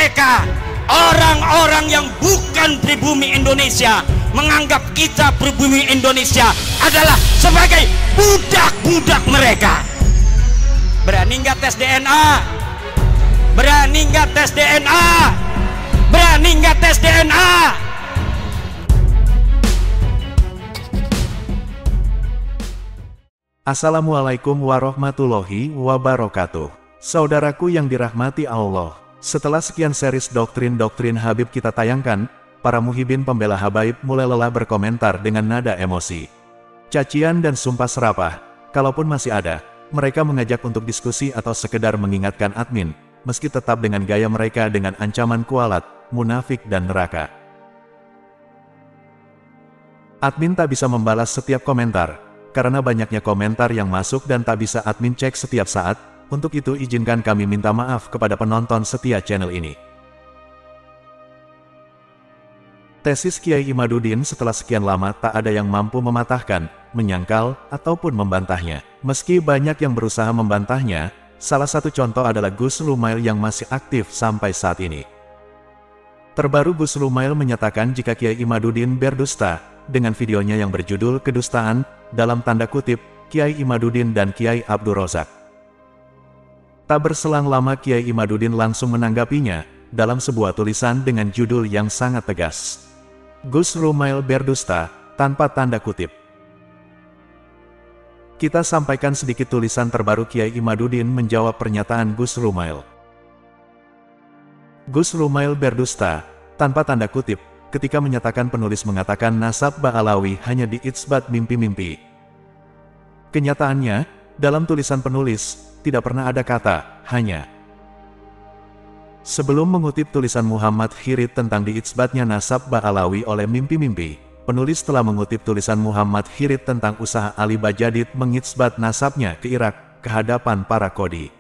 mereka, orang-orang yang bukan pribumi Indonesia, menganggap kita pribumi Indonesia adalah sebagai budak-budak mereka. Berani nggak tes DNA? Berani nggak tes DNA? Berani nggak tes DNA? Assalamualaikum warahmatullahi wabarakatuh. Saudaraku yang dirahmati Allah, setelah sekian series doktrin-doktrin Habib kita tayangkan, para muhibin pembela habaib mulai lelah berkomentar dengan nada emosi, cacian dan sumpah serapah. Kalaupun masih ada, mereka mengajak untuk diskusi atau sekedar mengingatkan admin, meski tetap dengan gaya mereka dengan ancaman kualat, munafik dan neraka. Admin tak bisa membalas setiap komentar, karena banyaknya komentar yang masuk dan tak bisa admin cek setiap saat. Untuk itu izinkan kami minta maaf kepada penonton setia channel ini. Tesis Kiai Imaduddin setelah sekian lama tak ada yang mampu mematahkan, menyangkal, ataupun membantahnya. Meski banyak yang berusaha membantahnya, salah satu contoh adalah Gus Lumail yang masih aktif sampai saat ini. Terbaru Gus Lumail menyatakan jika Kiai Imaduddin berdusta, dengan videonya yang berjudul kedustaan, dalam tanda kutip, Kiai Imaduddin dan Kiai Abdul Rozak. Tak berselang lama Kiai Imaduddin langsung menanggapinya, dalam sebuah tulisan dengan judul yang sangat tegas. Gus Lumail berdusta, tanpa tanda kutip. Kita sampaikan sedikit tulisan terbaru Kiai Imaduddin menjawab pernyataan Gus Lumail. Gus Lumail berdusta, tanpa tanda kutip, ketika menyatakan penulis mengatakan nasab Ba'alawi hanya diitsbat mimpi-mimpi. Kenyataannya, dalam tulisan penulis, tidak pernah ada kata, hanya. Sebelum mengutip tulisan Muhammad Khirit tentang diitsbatnya nasab Ba'alawi oleh mimpi-mimpi, penulis telah mengutip tulisan Muhammad Khirit tentang usaha Ali Bajadid mengitsbat nasabnya ke Irak, ke hadapan para kodi.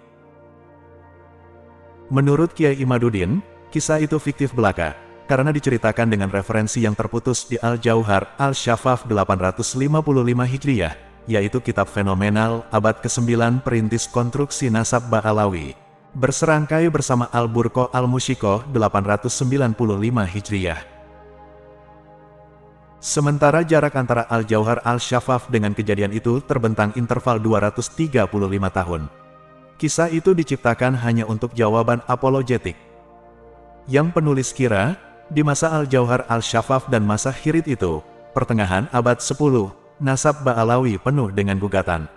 Menurut Kiai Imaduddin, kisah itu fiktif belaka, karena diceritakan dengan referensi yang terputus di Al-Jauhar Al-Syafaf 855 Hijriyah, yaitu kitab fenomenal abad ke-9 perintis konstruksi nasab Ba'alawi, berserangkai bersama Al-Burqo Al-Mushiko 895 Hijriyah. Sementara jarak antara Al-Jauhar Al-Syafaf dengan kejadian itu terbentang interval 235 tahun. Kisah itu diciptakan hanya untuk jawaban apologetik. Yang penulis kira, di masa Al-Jauhar Al-Syafaf dan masa Khirit itu, pertengahan abad 10, nasab Ba'alawi penuh dengan gugatan.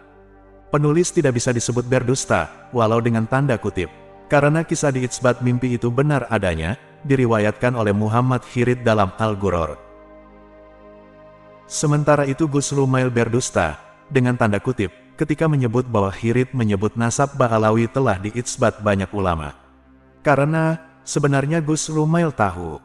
Penulis tidak bisa disebut berdusta, walau dengan tanda kutip, karena kisah diitsbat mimpi itu benar adanya, diriwayatkan oleh Muhammad Khirit dalam Al-Ghuror. Sementara itu Gus Lumail berdusta, dengan tanda kutip, ketika menyebut bahwa Khirit menyebut nasab Ba'alawi telah diitsbat banyak ulama. Karena, sebenarnya Gus Lumail tahu,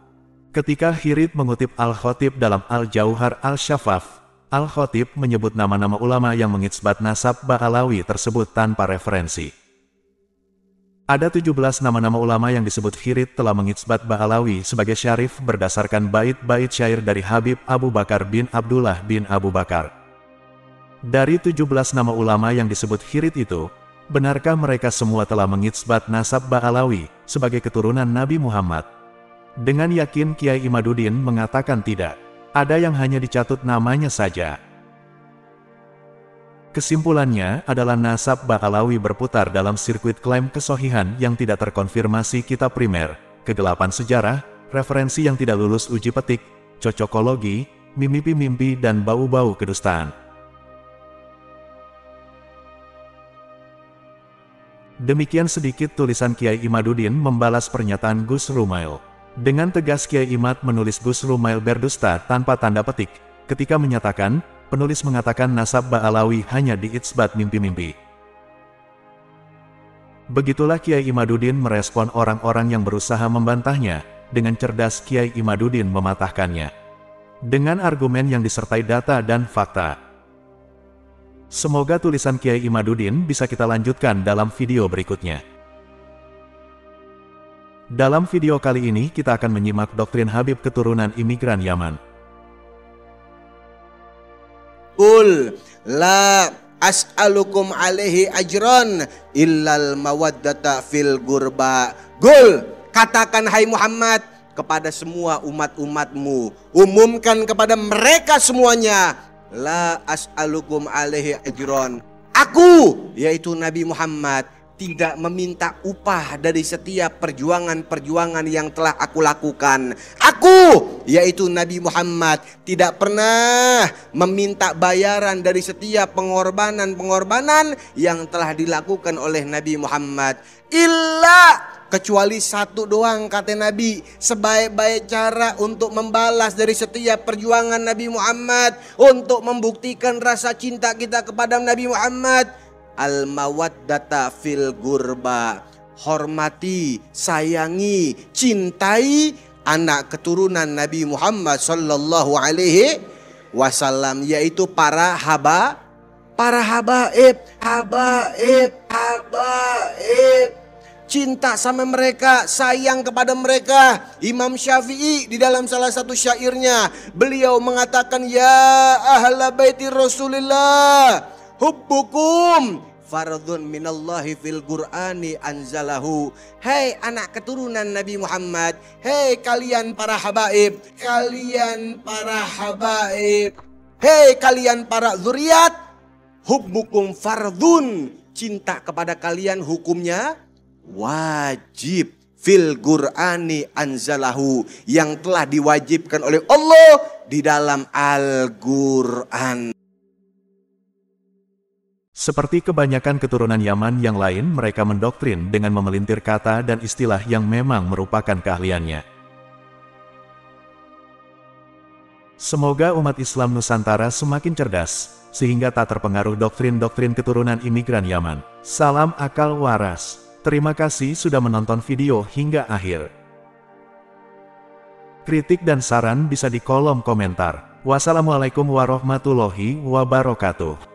ketika Khirit mengutip Al-Khatib dalam Al-Jauhar Al-Syafaf, Al-Khatib menyebut nama-nama ulama yang mengitsbat nasab Ba'alawi tersebut tanpa referensi. Ada 17 nama-nama ulama yang disebut Khirit telah mengitsbat Ba'alawi sebagai syarif berdasarkan bait-bait syair dari Habib Abu Bakar bin Abdullah bin Abu Bakar. Dari 17 nama ulama yang disebut Khirit itu, benarkah mereka semua telah mengitsbat nasab Ba'alawi sebagai keturunan Nabi Muhammad? Dengan yakin Kiai Imaduddin mengatakan tidak. Ada yang hanya dicatut namanya saja. Kesimpulannya adalah nasab Ba'alawi berputar dalam sirkuit klaim kesohihan yang tidak terkonfirmasi kitab primer, kegelapan sejarah, referensi yang tidak lulus uji petik, cocokologi, mimpi-mimpi dan bau-bau kedustaan. Demikian sedikit tulisan Kiai Imaduddin membalas pernyataan Gus Lumail. Dengan tegas Kiai Imad menulis Gus Lumail berdusta tanpa tanda petik, ketika menyatakan, penulis mengatakan nasab Ba'alawi hanya diitsbat mimpi-mimpi. Begitulah Kiai Imaduddin merespon orang-orang yang berusaha membantahnya, dengan cerdas Kiai Imaduddin mematahkannya. Dengan argumen yang disertai data dan fakta. Semoga tulisan Kiai Imaduddin bisa kita lanjutkan dalam video berikutnya. Dalam video kali ini kita akan menyimak doktrin Habib keturunan imigran Yaman. Qul la as'alukum alaihi ajran illal mawaddata fil gurba. Qul, Katakan hai Muhammad kepada semua umat-umatmu, umumkan kepada mereka semuanya, la as'alukum alaihi ajron. Aku, yaitu Nabi Muhammad, tidak meminta upah dari setiap perjuangan-perjuangan yang telah aku lakukan. Aku, yaitu Nabi Muhammad, tidak pernah meminta bayaran dari setiap pengorbanan-pengorbanan yang telah dilakukan oleh Nabi Muhammad. Kecuali satu doang, kata Nabi, sebaik-baik cara untuk membalas dari setiap perjuangan Nabi Muhammad, untuk membuktikan rasa cinta kita kepada Nabi Muhammad, al-mawaddata fil gurba. Hormati, sayangi, cintai anak keturunan Nabi Muhammad sallallahu alaihi wasallam, yaitu para habaib. Cinta sama mereka, sayang kepada mereka. Imam Syafi'i di dalam salah satu syairnya, beliau mengatakan, ya ahla baiti Rasulillah, hubbukum fardun minallahi fil Qur'ani anzalahu. Hei anak keturunan Nabi Muhammad, hei kalian para habaib, hei kalian para zuriat, hubbukum fardun, cinta kepada kalian hukumnya wajib, fil Qur'ani anzalahu, yang telah diwajibkan oleh Allah di dalam Al-Qur'an. Seperti kebanyakan keturunan Yaman yang lain, mereka mendoktrin dengan memelintir kata dan istilah yang memang merupakan keahliannya. Semoga umat Islam Nusantara semakin cerdas, sehingga tak terpengaruh doktrin-doktrin keturunan imigran Yaman. Salam akal waras. Terima kasih sudah menonton video hingga akhir. Kritik dan saran bisa di kolom komentar. Wassalamualaikum warahmatullahi wabarakatuh.